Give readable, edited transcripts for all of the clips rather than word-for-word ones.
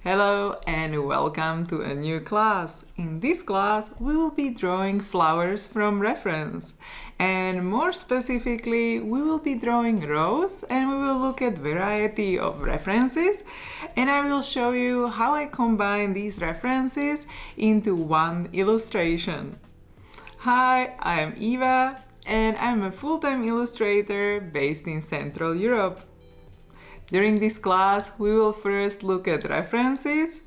Hello and welcome to a new class. In this class, we will be drawing flowers from reference. And more specifically, we will be drawing rows and we will look at variety of references. And I will show you how I combine these references into one illustration. Hi, I'm Eva and I'm a full-time illustrator based in Central Europe. During this class, we will first look at references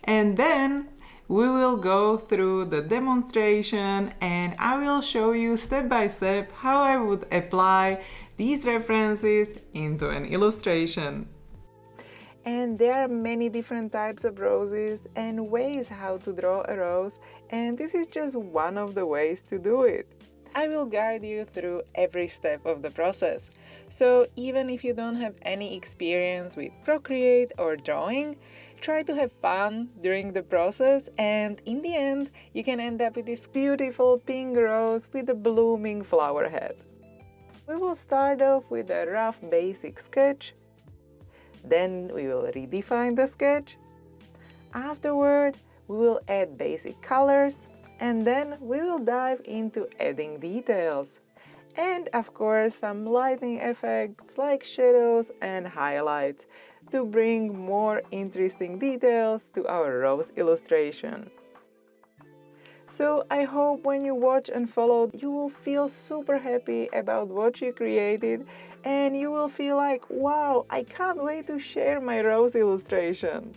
and then we will go through the demonstration and I will show you step by step how I would apply these references into an illustration. And there are many different types of roses and ways how to draw a rose, and this is just one of the ways to do it. I will guide you through every step of the process. So even if you don't have any experience with Procreate or drawing, try to have fun during the process, and in the end you can end up with this beautiful pink rose with a blooming flower head. We will start off with a rough basic sketch. Then we will redefine the sketch. Afterward, we will add basic colors. And then we will dive into adding details. And of course some lighting effects like shadows and highlights to bring more interesting details to our rose illustration. So I hope when you watch and follow, you will feel super happy about what you created and you will feel like, wow, I can't wait to share my rose illustration.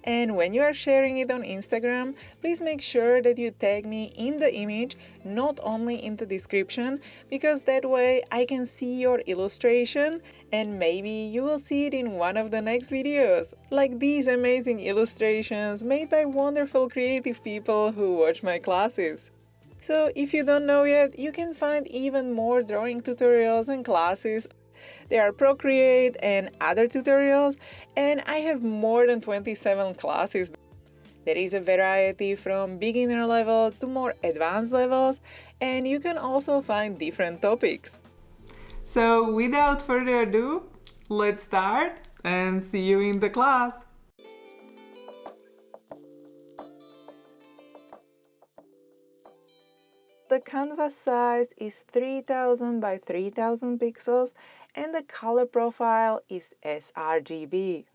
And when you are sharing it on Instagram, please make sure that you tag me in the image, not only in the description, because that way I can see your illustration and maybe you will see it in one of the next videos, like these amazing illustrations made by wonderful creative people who watch my classes. So if you don't know yet, you can find even more drawing tutorials and classes. There are Procreate and other tutorials, and I have more than 27 classes. There is a variety from beginner level to more advanced levels, and you can also find different topics. So without further ado, let's start and see you in the class. The canvas size is 3000 by 3000 pixels and the color profile is sRGB.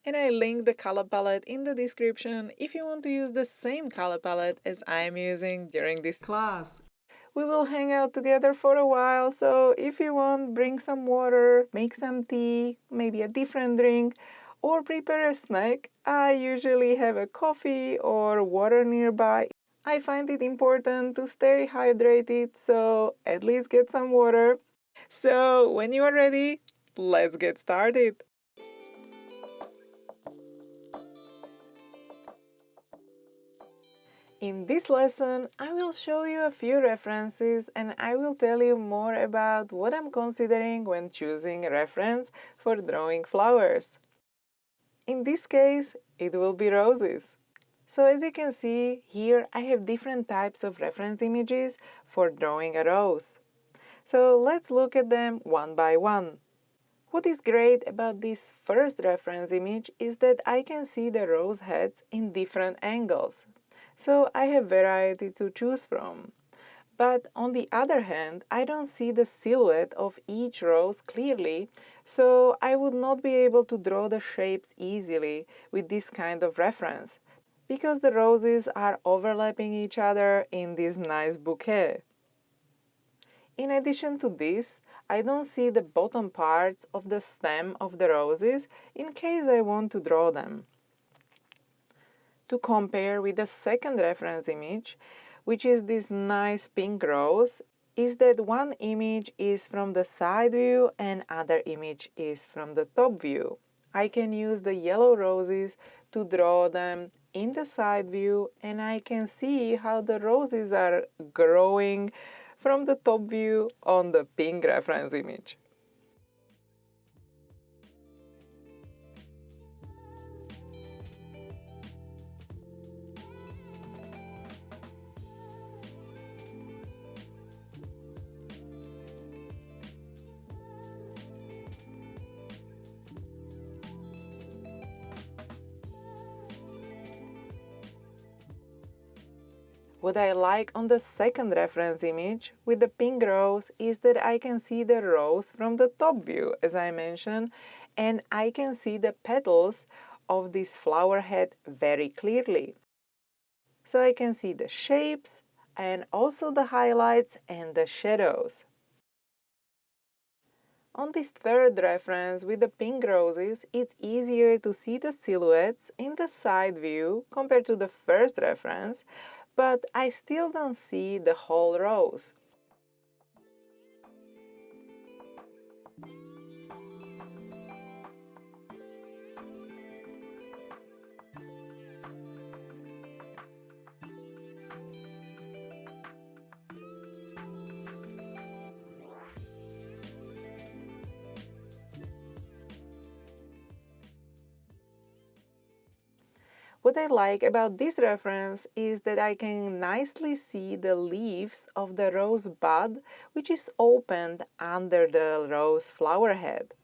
And I link the color palette in the description if you want to use the same color palette as I am using during this class. We will hang out together for a while, so if you want, bring some water, make some tea, maybe a different drink, or prepare a snack. I usually have a coffee or water nearby. I find it important to stay hydrated, so at least get some water. So when you are ready, let's get started. In this lesson, I will show you a few references and I will tell you more about what I'm considering when choosing a reference for drawing flowers. In this case, it will be roses. So as you can see, here I have different types of reference images for drawing a rose. So let's look at them one by one. What is great about this first reference image is that I can see the rose heads in different angles. So I have variety to choose from. But on the other hand, I don't see the silhouette of each rose clearly, so I would not be able to draw the shapes easily with this kind of reference, because the roses are overlapping each other in this nice bouquet. In addition to this, I don't see the bottom parts of the stem of the roses in case I want to draw them. To compare with the second reference image, which is this nice pink rose, is that one image is from the side view and other image is from the top view. I can use the yellow roses to draw them in the side view and I can see how the roses are growing from the top view on the pink reference image. What I like on the second reference image with the pink rose is that I can see the rose from the top view, as I mentioned, and I can see the petals of this flower head very clearly. So I can see the shapes and also the highlights and the shadows. On this third reference with the pink roses, it's easier to see the silhouettes in the side view compared to the first reference, but I still don't see the whole rose. What I like about this reference is that I can nicely see the leaves of the rose bud, which is opened under the rose flower head.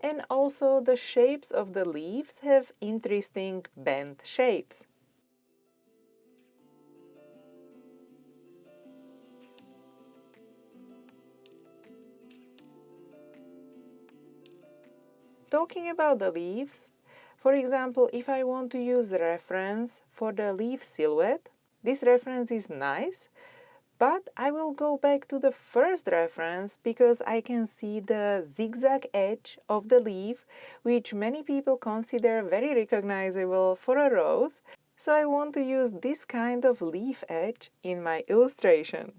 And also the shapes of the leaves have interesting bent shapes. Talking about the leaves, for example, if I want to use a reference for the leaf silhouette, this reference is nice, but I will go back to the first reference because I can see the zigzag edge of the leaf, which many people consider very recognizable for a rose. So I want to use this kind of leaf edge in my illustration.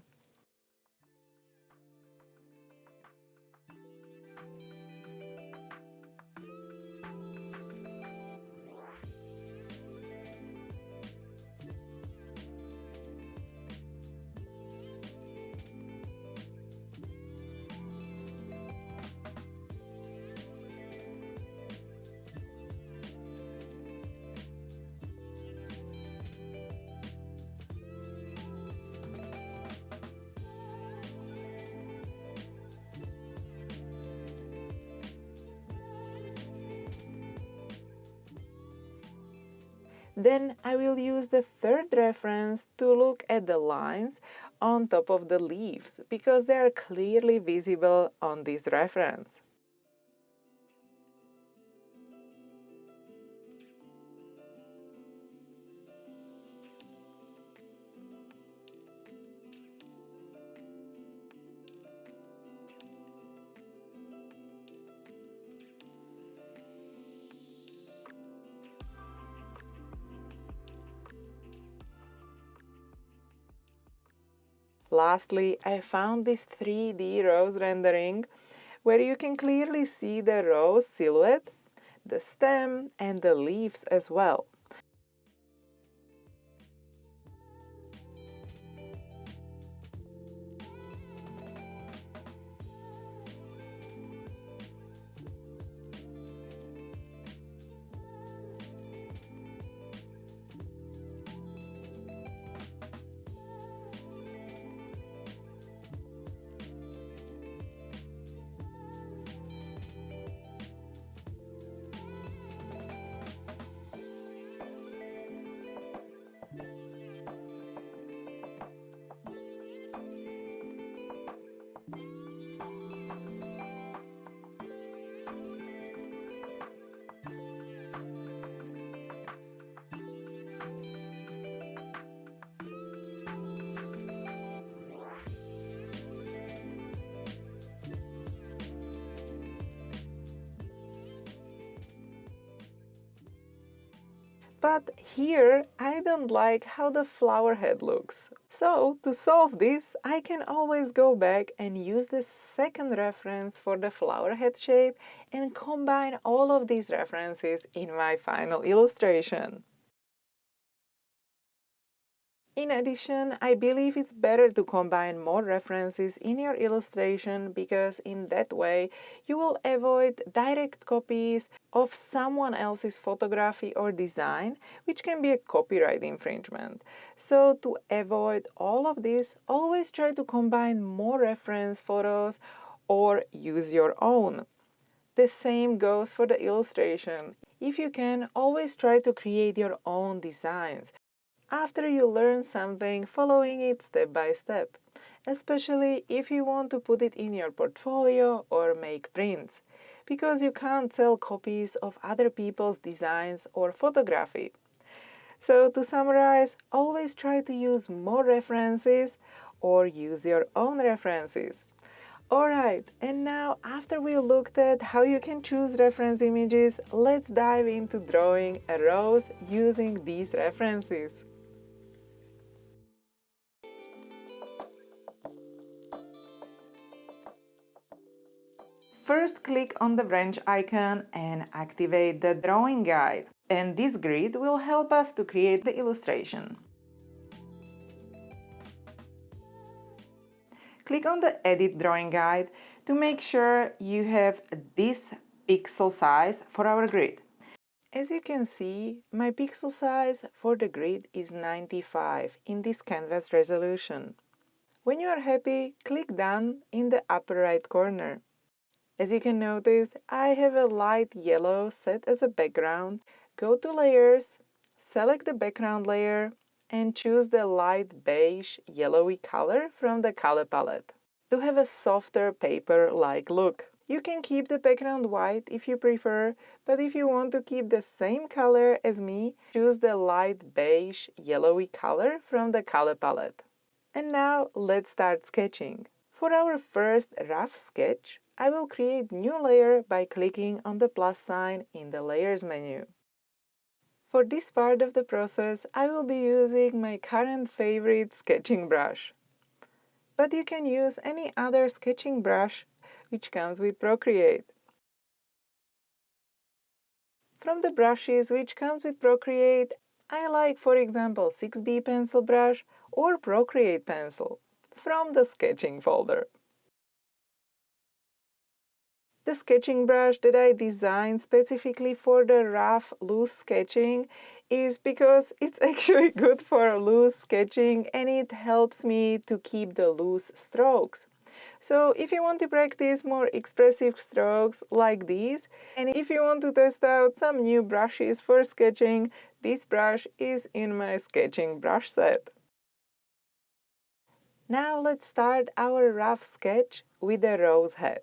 Then I will use the third reference to look at the lines on top of the leaves because they are clearly visible on this reference. Lastly, I found this 3D rose rendering where you can clearly see the rose silhouette, the stem and the leaves as well. But here I don't like how the flower head looks. So to solve this, I can always go back and use the second reference for the flower head shape and combine all of these references in my final illustration. In addition, I believe it's better to combine more references in your illustration because in that way you will avoid direct copies of someone else's photography or design, which can be a copyright infringement. So to avoid all of this, always try to combine more reference photos or use your own. The same goes for the illustration. If you can, always try to create your own designs after you learn something, following it step by step, especially if you want to put it in your portfolio or make prints, because you can't sell copies of other people's designs or photography. So to summarize, always try to use more references or use your own references. Alright, and now after we looked at how you can choose reference images, let's dive into drawing a rose using these references. First, click on the wrench icon and activate the drawing guide. And this grid will help us to create the illustration. Click on the Edit Drawing Guide to make sure you have this pixel size for our grid. As you can see, my pixel size for the grid is 95 in this canvas resolution. When you are happy, click Done in the upper right corner. As you can notice, I have a light yellow set as a background. Go to Layers, select the background layer, and choose the light beige yellowy color from the color palette to have a softer paper-like look. You can keep the background white if you prefer, but if you want to keep the same color as me, choose the light beige yellowy color from the color palette. And now let's start sketching. For our first rough sketch, I will create new layer by clicking on the plus sign in the Layers menu. For this part of the process, I will be using my current favorite sketching brush. But you can use any other sketching brush which comes with Procreate. From the brushes which comes with Procreate, I like, for example, 6B pencil brush or Procreate pencil from the sketching folder. The sketching brush that I designed specifically for the rough, loose sketching is because it's actually good for loose sketching and it helps me to keep the loose strokes. So if you want to practice more expressive strokes like these, and if you want to test out some new brushes for sketching, this brush is in my sketching brush set. Now let's start our rough sketch with the rose head.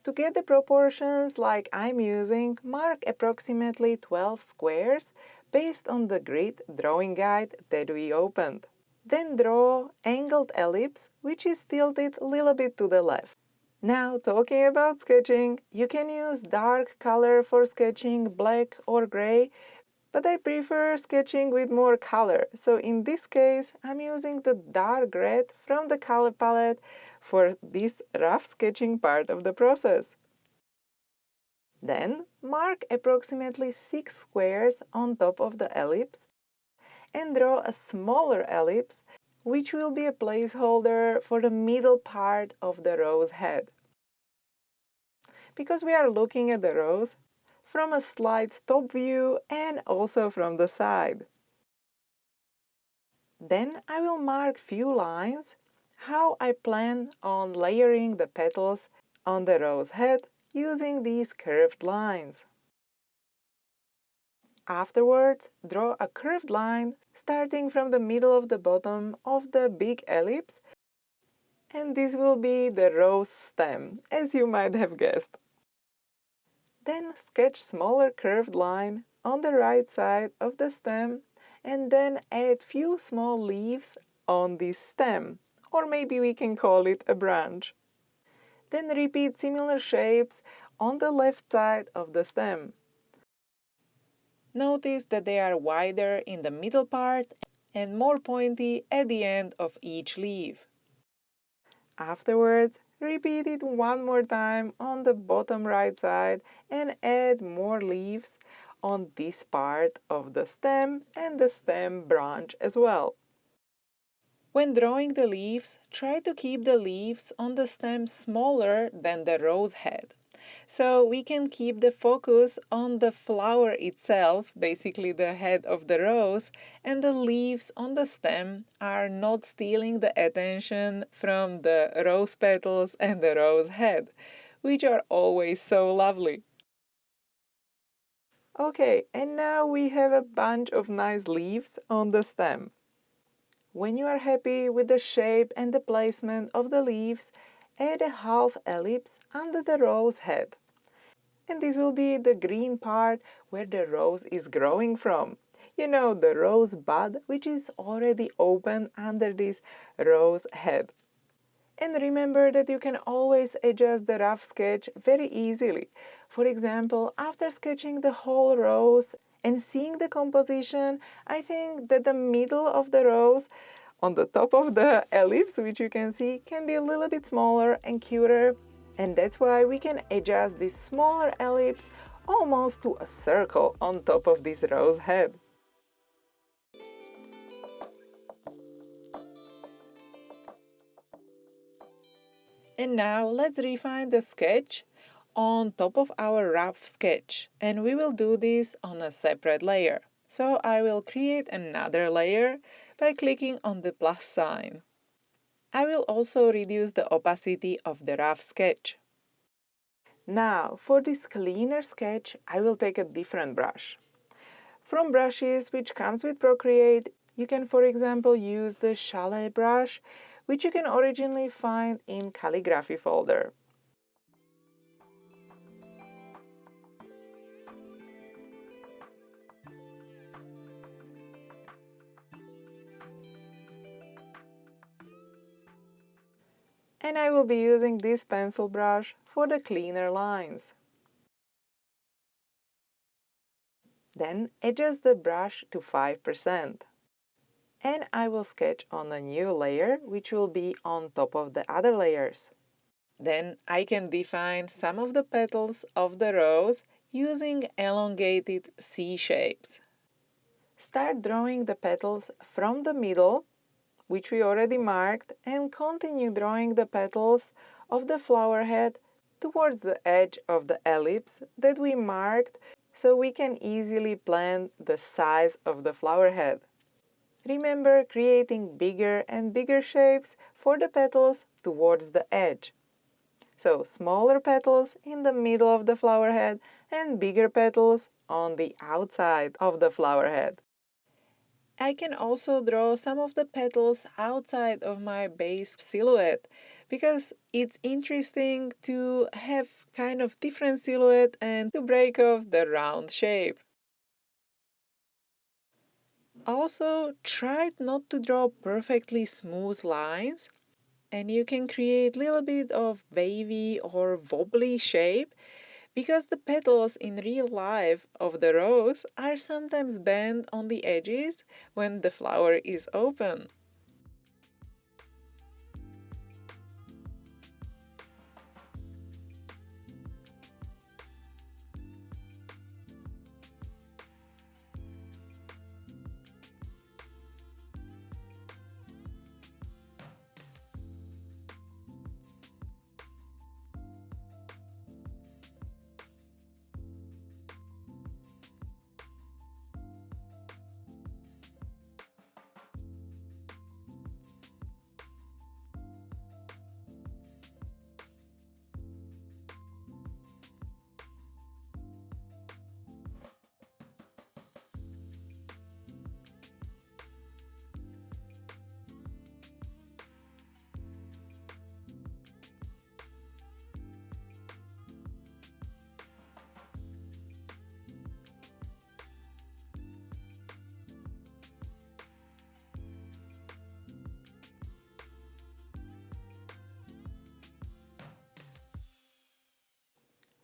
To get the proportions like I'm using, mark approximately 12 squares based on the grid drawing guide that we opened. Then draw angled ellipse which is tilted a little bit to the left. Now talking about sketching, you can use dark color for sketching, black or gray, but I prefer sketching with more color. So in this case, I'm using the dark red from the color palette for this rough sketching part of the process. Then mark approximately 6 squares on top of the ellipse and draw a smaller ellipse which will be a placeholder for the middle part of the rose head. Because we are looking at the rose from a slight top view and also from the side. Then I will mark few lines how I plan on layering the petals on the rose head using these curved lines. Afterwards, draw a curved line starting from the middle of the bottom of the big ellipse, and this will be the rose stem, as you might have guessed. Then sketch smaller curved line on the right side of the stem and then add few small leaves on this stem, or maybe we can call it a branch. Then repeat similar shapes on the left side of the stem. Notice that they are wider in the middle part and more pointy at the end of each leaf. Afterwards, repeat it one more time on the bottom right side and add more leaves on this part of the stem and the stem branch as well. When drawing the leaves, try to keep the leaves on the stem smaller than the rose head. So we can keep the focus on the flower itself, basically the head of the rose, and the leaves on the stem are not stealing the attention from the rose petals and the rose head, which are always so lovely. Okay, and now we have a bunch of nice leaves on the stem. When you are happy with the shape and the placement of the leaves, add a half ellipse under the rose head. And this will be the green part where the rose is growing from. You know, the rose bud, which is already open under this rose head. And remember that you can always adjust the rough sketch very easily. For example, after sketching the whole rose and seeing the composition, I think that the middle of the rose on the top of the ellipse, which you can see, can be a little bit smaller and cuter. And that's why we can adjust this smaller ellipse almost to a circle on top of this rose head. And now let's refine the sketch on top of our rough sketch, and we will do this on a separate layer. So I will create another layer by clicking on the plus sign. I will also reduce the opacity of the rough sketch. Now for this cleaner sketch I will take a different brush. From brushes which comes with Procreate, you can for example use the Chalet brush, which you can originally find in calligraphy folder. And I will be using this pencil brush for the cleaner lines. Then adjust the brush to 5%. And I will sketch on a new layer which will be on top of the other layers. Then I can define some of the petals of the rose using elongated C shapes. Start drawing the petals from the middle, which we already marked, and continue drawing the petals of the flower head towards the edge of the ellipse that we marked so we can easily plan the size of the flower head. Remember creating bigger and bigger shapes for the petals towards the edge. So smaller petals in the middle of the flower head and bigger petals on the outside of the flower head. I can also draw some of the petals outside of my base silhouette because it's interesting to have kind of different silhouette and to break off the round shape. Also, try not to draw perfectly smooth lines, and you can create a little bit of wavy or wobbly shape because the petals in real life of the rose are sometimes bent on the edges when the flower is open.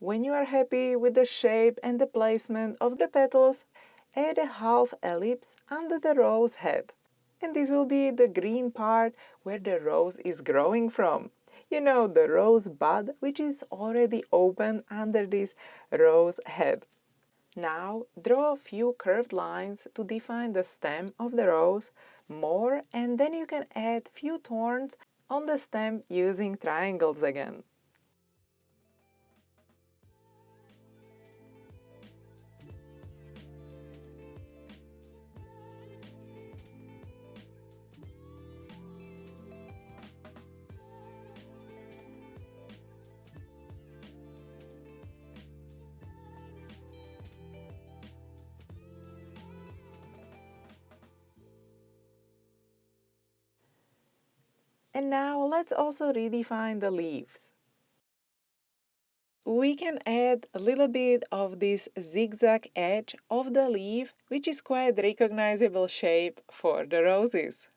When you are happy with the shape and the placement of the petals, add a half ellipse under the rose head. And this will be the green part where the rose is growing from. You know, the rose bud, which is already open under this rose head. Now, draw a few curved lines to define the stem of the rose, more, and then you can add few thorns on the stem using triangles again. And now let's also redefine the leaves. We can add a little bit of this zigzag edge of the leaf, which is quite recognizable shape for the roses.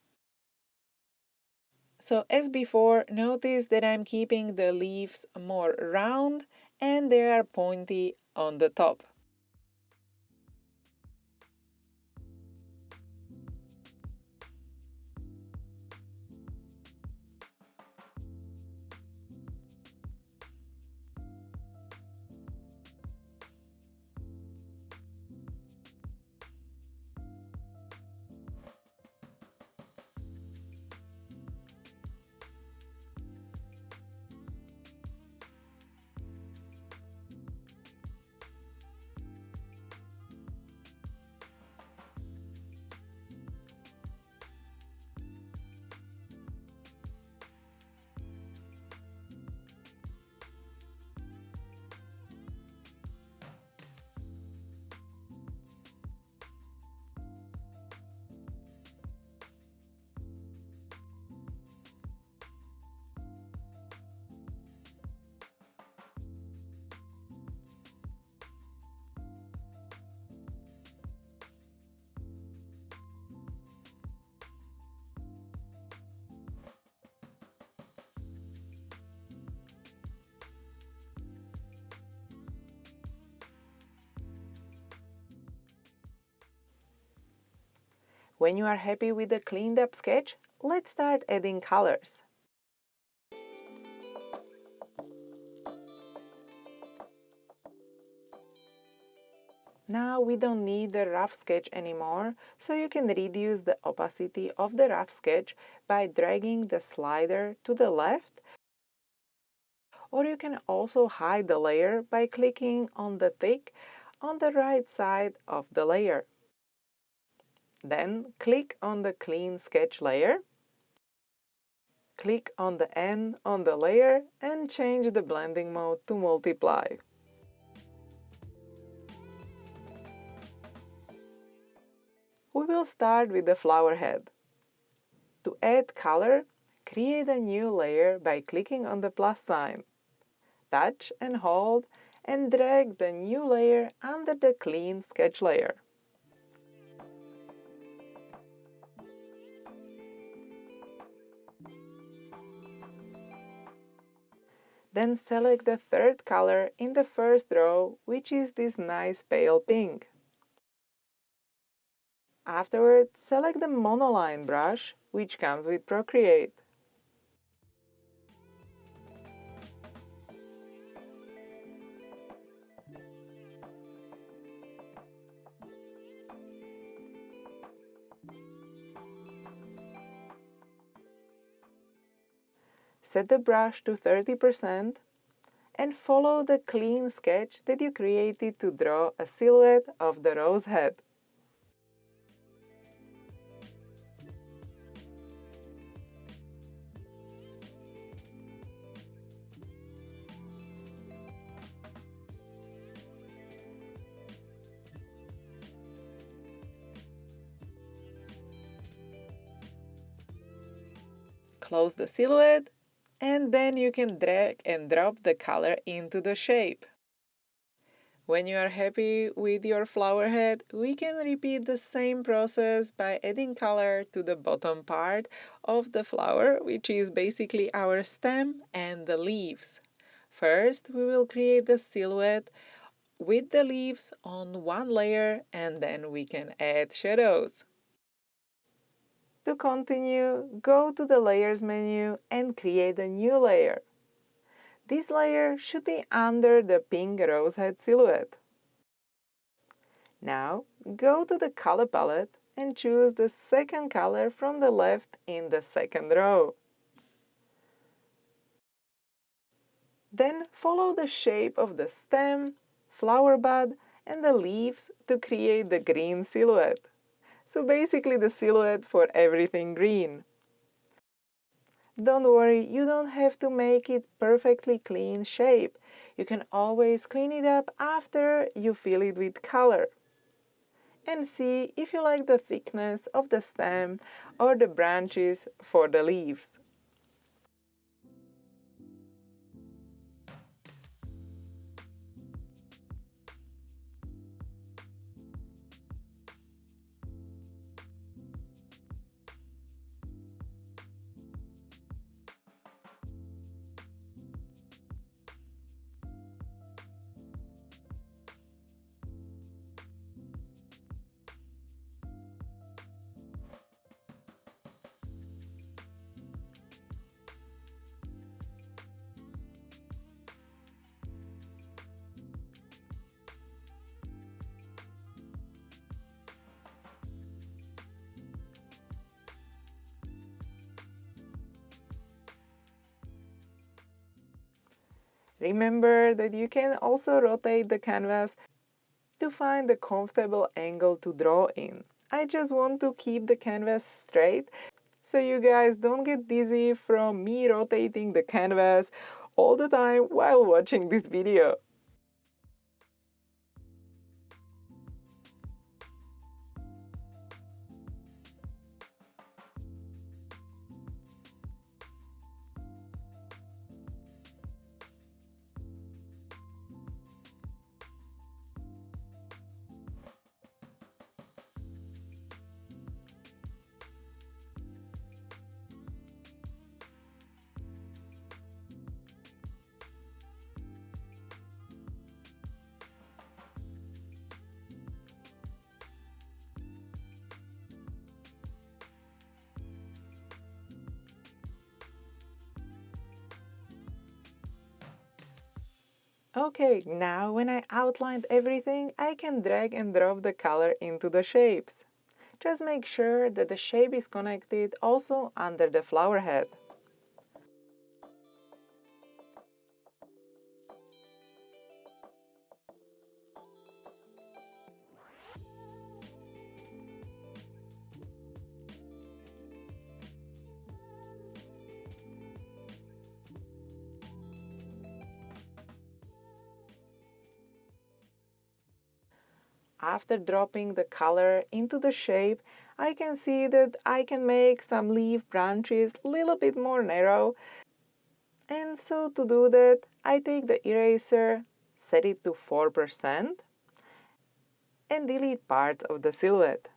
So as before, notice that I'm keeping the leaves more round and they are pointy on the top. When you are happy with the cleaned up sketch, let's start adding colors. Now we don't need the rough sketch anymore, so you can reduce the opacity of the rough sketch by dragging the slider to the left, or you can also hide the layer by clicking on the tick on the right side of the layer. Then click on the clean sketch layer, click on the N on the layer and change the blending mode to multiply. We will start with the flower head. To add color, create a new layer by clicking on the plus sign. Touch and hold and drag the new layer under the clean sketch layer. Then select the third color in the first row, which is this nice pale pink. Afterwards, select the monoline brush, which comes with Procreate. Set the brush to 30% and follow the clean sketch that you created to draw a silhouette of the rose head. Close the silhouette, and then you can drag and drop the color into the shape. When you are happy with your flower head, we can repeat the same process by adding color to the bottom part of the flower, which is basically our stem and the leaves. First, we will create the silhouette with the leaves on one layer, and then we can add shadows. To continue, go to the Layers menu and create a new layer. This layer should be under the pink rosehead silhouette. Now, go to the color palette and choose the second color from the left in the second row. Then follow the shape of the stem, flower bud, and the leaves to create the green silhouette. So basically the silhouette for everything green. Don't worry, you don't have to make it perfectly clean shape. You can always clean it up after you fill it with color. And see if you like the thickness of the stem or the branches for the leaves. Remember that you can also rotate the canvas to find a comfortable angle to draw in. I just want to keep the canvas straight so you guys don't get dizzy from me rotating the canvas all the time while watching this video. Okay, now when I outlined everything, I can drag and drop the color into the shapes. Just make sure that the shape is connected also under the flower head. After dropping the color into the shape, I can see that I can make some leaf branches a little bit more narrow. And so to do that, I take the eraser, set it to 4%, and delete parts of the silhouette.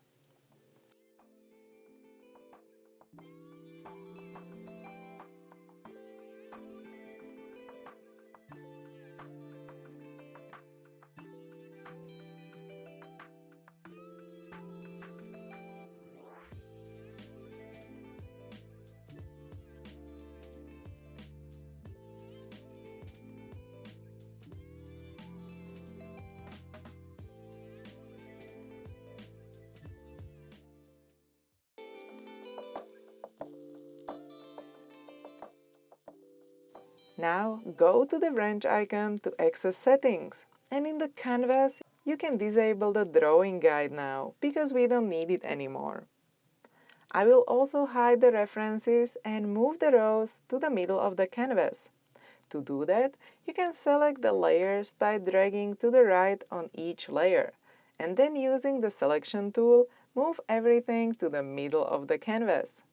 Now go to the wrench icon to access settings, and in the canvas you can disable the drawing guide now because we don't need it anymore. I will also hide the references and move the rows to the middle of the canvas. To do that, you can select the layers by dragging to the right on each layer, and then using the selection tool, move everything to the middle of the canvas.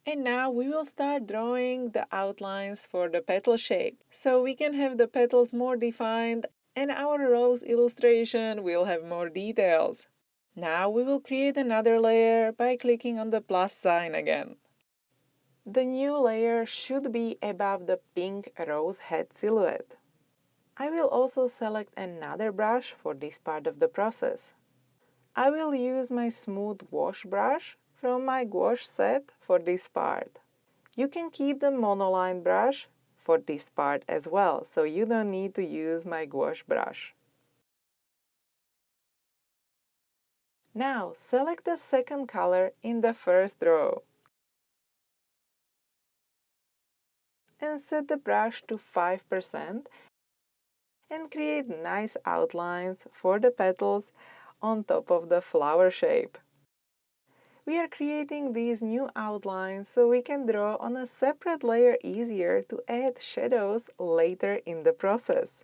And now we will start drawing the outlines for the petal shape, so we can have the petals more defined and our rose illustration will have more details. Now we will create another layer by clicking on the plus sign again. The new layer should be above the pink rose head silhouette. I will also select another brush for this part of the process. I will use my smooth wash brush from my gouache set for this part. You can keep the monoline brush for this part as well, so you don't need to use my gouache brush. Now select the second color in the first row and set the brush to 5% and create nice outlines for the petals on top of the flower shape. We are creating these new outlines so we can draw on a separate layer easier to add shadows later in the process.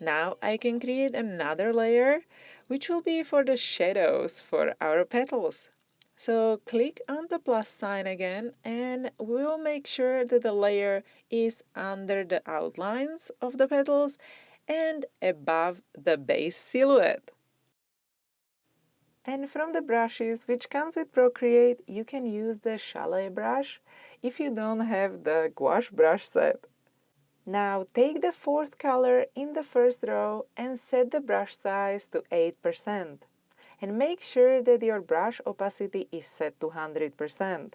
Now I can create another layer, which will be for the shadows for our petals. So click on the plus sign again and we'll make sure that the layer is under the outlines of the petals and above the base silhouette. And from the brushes which comes with Procreate, you can use the chalet brush if you don't have the gouache brush set. Now take the fourth color in the first row and set the brush size to 8%. And make sure that your brush opacity is set to 100%.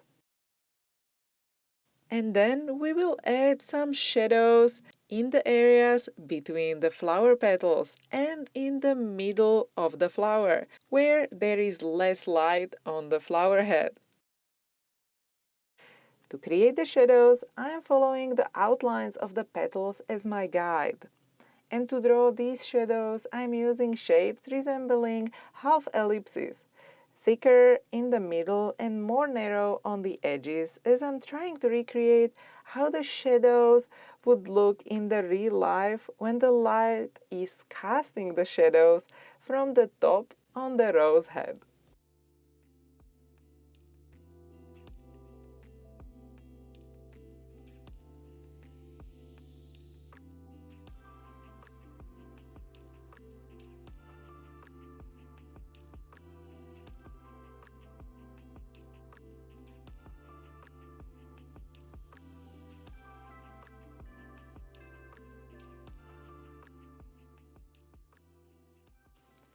And then we will add some shadows in the areas between the flower petals and in the middle of the flower, where there is less light on the flower head. To create the shadows, I am following the outlines of the petals as my guide. And to draw these shadows, I'm using shapes resembling half ellipses, thicker in the middle and more narrow on the edges, as I'm trying to recreate how the shadows would look in the real life when the light is casting the shadows from the top on the rose head.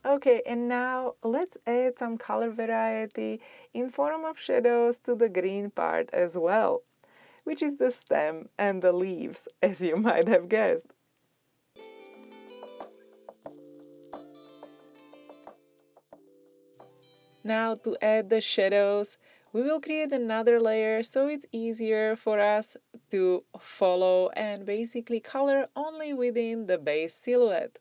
Okay, and now let's add some color variety in form of shadows to the green part as well, which is the stem and the leaves, as you might have guessed. Now to add the shadows, we will create another layer so it's easier for us to follow and basically color only within the base silhouette.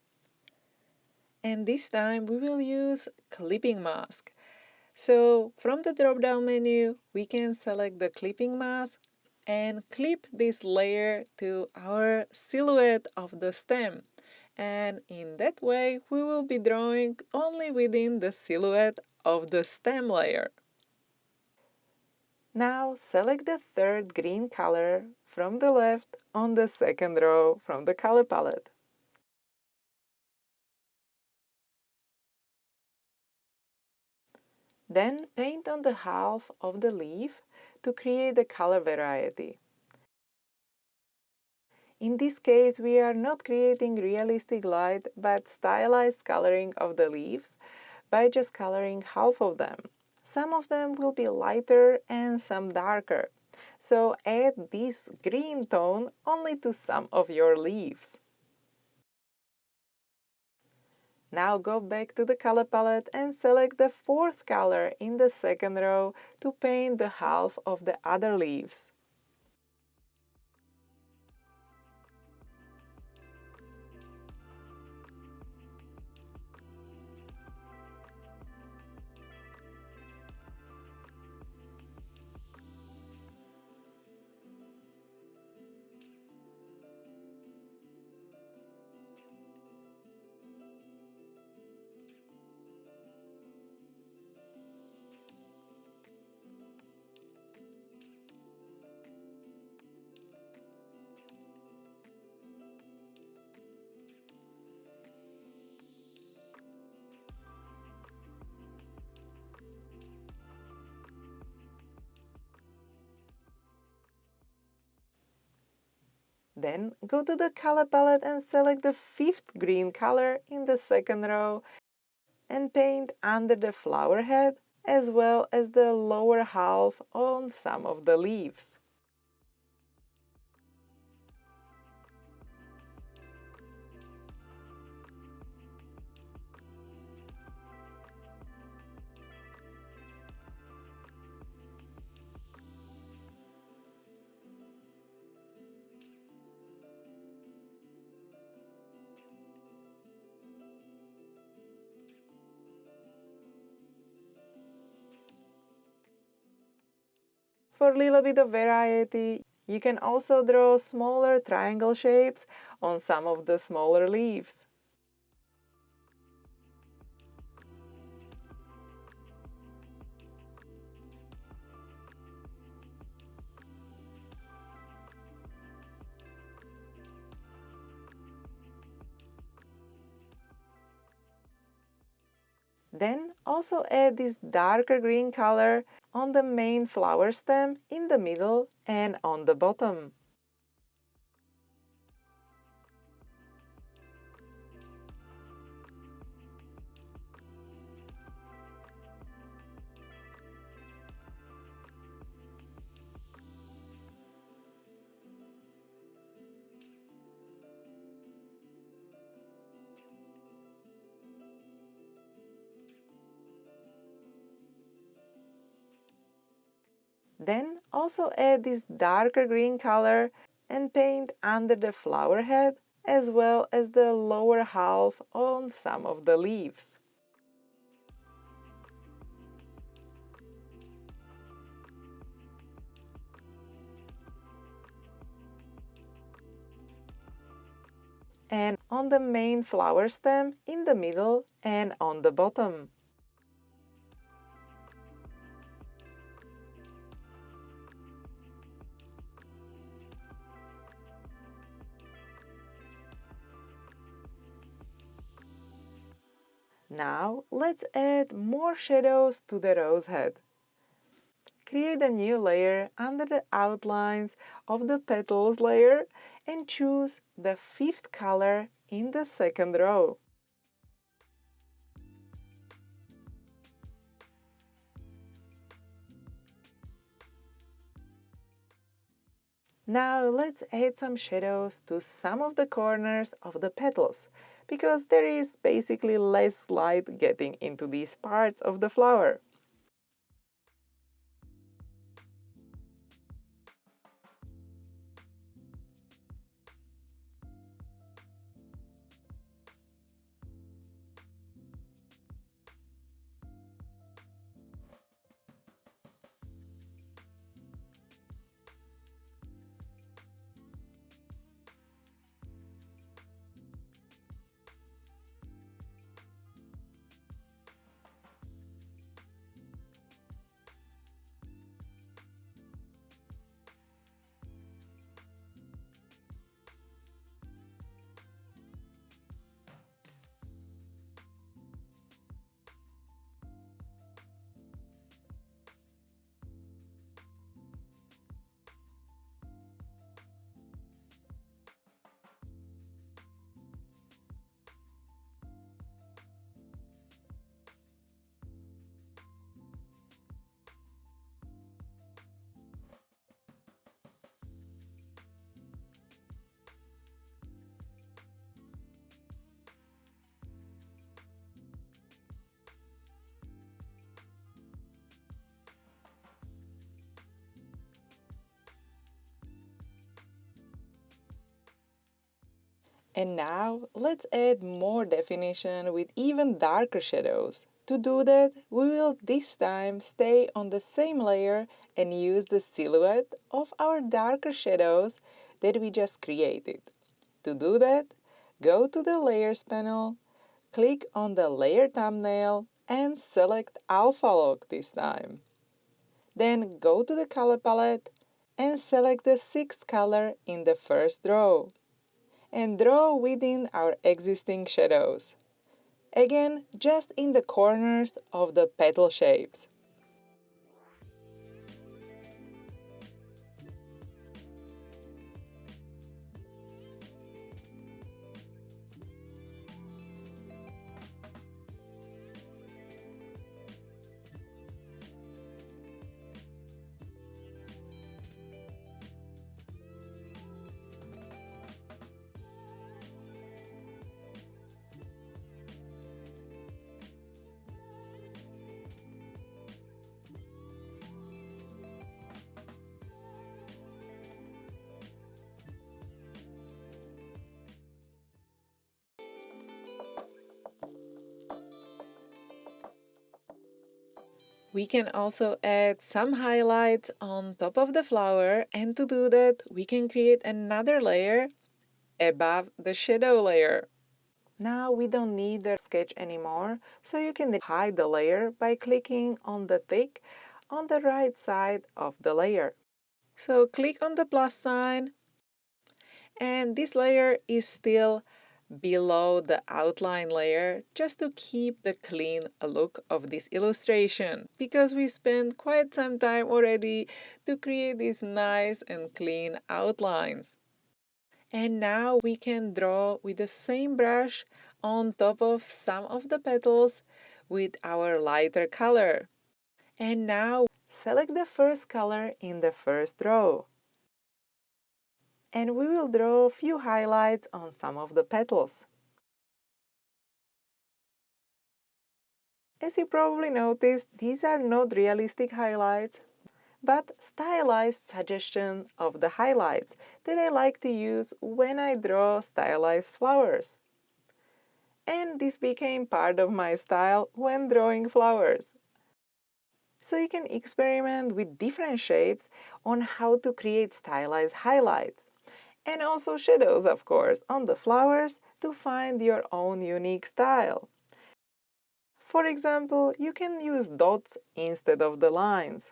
And this time we will use clipping mask. So from the drop down menu, we can select the clipping mask and clip this layer to our silhouette of the stem. And in that way, we will be drawing only within the silhouette of the stem layer. Now select the third green color from the left on the second row from the color palette. Then paint on the half of the leaf to create the color variety. In this case, we are not creating realistic light, but stylized coloring of the leaves by just coloring half of them. Some of them will be lighter and some darker. So add this green tone only to some of your leaves. Now go back to the color palette and select the fourth color in the second row to paint the half of the other leaves. Then go to the color palette and select the fifth green color in the second row and paint under the flower head as well as the lower half on some of the leaves. For a little bit of variety, you can also draw smaller triangle shapes on some of the smaller leaves. Then also add this darker green color on the main flower stem in the middle and on the bottom. Then also add this darker green color and paint under the flower head as well as the lower half on some of the leaves. And on the main flower stem in the middle and on the bottom. Now let's add more shadows to the rose head. Create a new layer under the outlines of the petals layer and choose the fifth color in the second row. Now let's add some shadows to some of the corners of the petals, because there is basically less light getting into these parts of the flower. And now let's add more definition with even darker shadows. To do that, we will this time stay on the same layer and use the silhouette of our darker shadows that we just created. To do that, go to the Layers panel, click on the layer thumbnail and select Alpha Lock this time. Then go to the color palette and select the sixth color in the first row and draw within our existing shadows. Again, just in the corners of the petal shapes. We can also add some highlights on top of the flower, and to do that, we can create another layer above the shadow layer. Now we don't need the sketch anymore, so you can hide the layer by clicking on the tick on the right side of the layer. So click on the plus sign, and this layer is still below the outline layer just to keep the clean look of this illustration, because we spent quite some time already to create these nice and clean outlines. And now we can draw with the same brush on top of some of the petals with our lighter color. And now select the first color in the first row. And we will draw a few highlights on some of the petals. As you probably noticed, these are not realistic highlights, but stylized suggestion of the highlights that I like to use when I draw stylized flowers. And this became part of my style when drawing flowers. So you can experiment with different shapes on how to create stylized highlights. And also shadows, of course, on the flowers to find your own unique style. For example, you can use dots instead of the lines.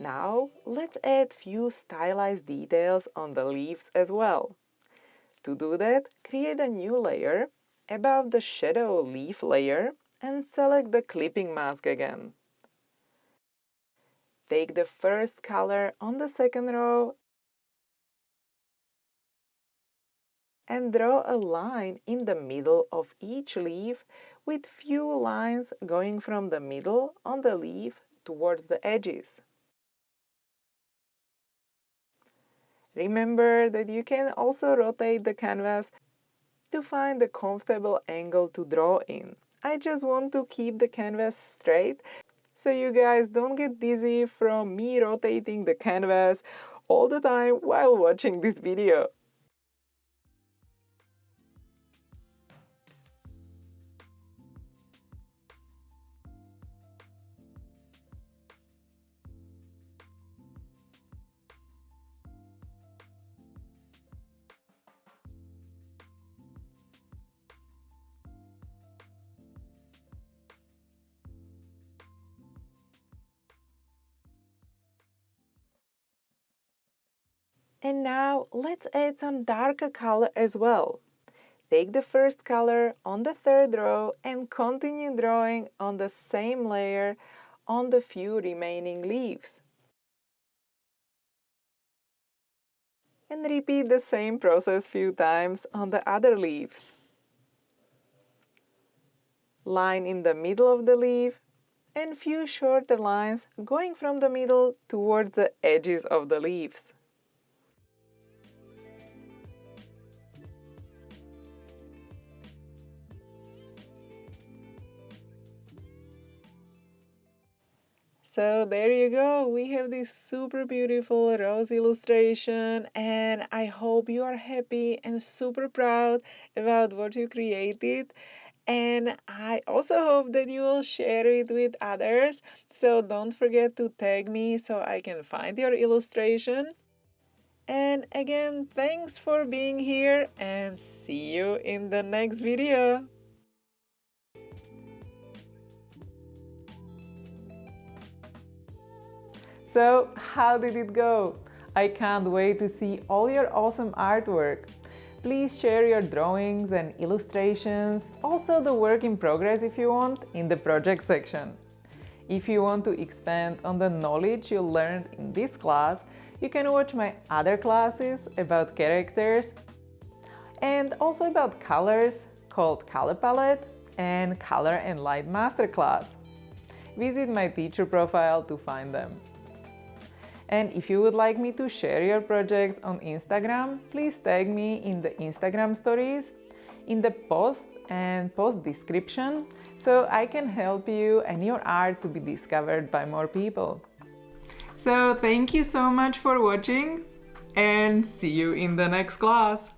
Now, let's add few stylized details on the leaves as well. To do that, create a new layer above the shadow leaf layer and select the clipping mask again. Take the first color on the second row and draw a line in the middle of each leaf with few lines going from the middle on the leaf towards the edges. Remember that you can also rotate the canvas to find a comfortable angle to draw in. I just want to keep the canvas straight so you guys don't get dizzy from me rotating the canvas all the time while watching this video. And now let's add some darker color as well. Take the first color on the third row and continue drawing on the same layer on the few remaining leaves. And repeat the same process few times on the other leaves. Line in the middle of the leaf and few shorter lines going from the middle towards the edges of the leaves. So there you go, we have this super beautiful rose illustration, and I hope you are happy and super proud about what you created. And I also hope that you will share it with others. So don't forget to tag me so I can find your illustration. And again, thanks for being here and see you in the next video. So, how did it go? I can't wait to see all your awesome artwork. Please share your drawings and illustrations, also the work in progress if you want, in the project section. If you want to expand on the knowledge you learned in this class, you can watch my other classes about characters and also about colors called Color Palette and Color and Light Masterclass. Visit my teacher profile to find them. And if you would like me to share your projects on Instagram, please tag me in the Instagram stories, in the post and post description, so I can help you and your art to be discovered by more people. So thank you so much for watching and see you in the next class.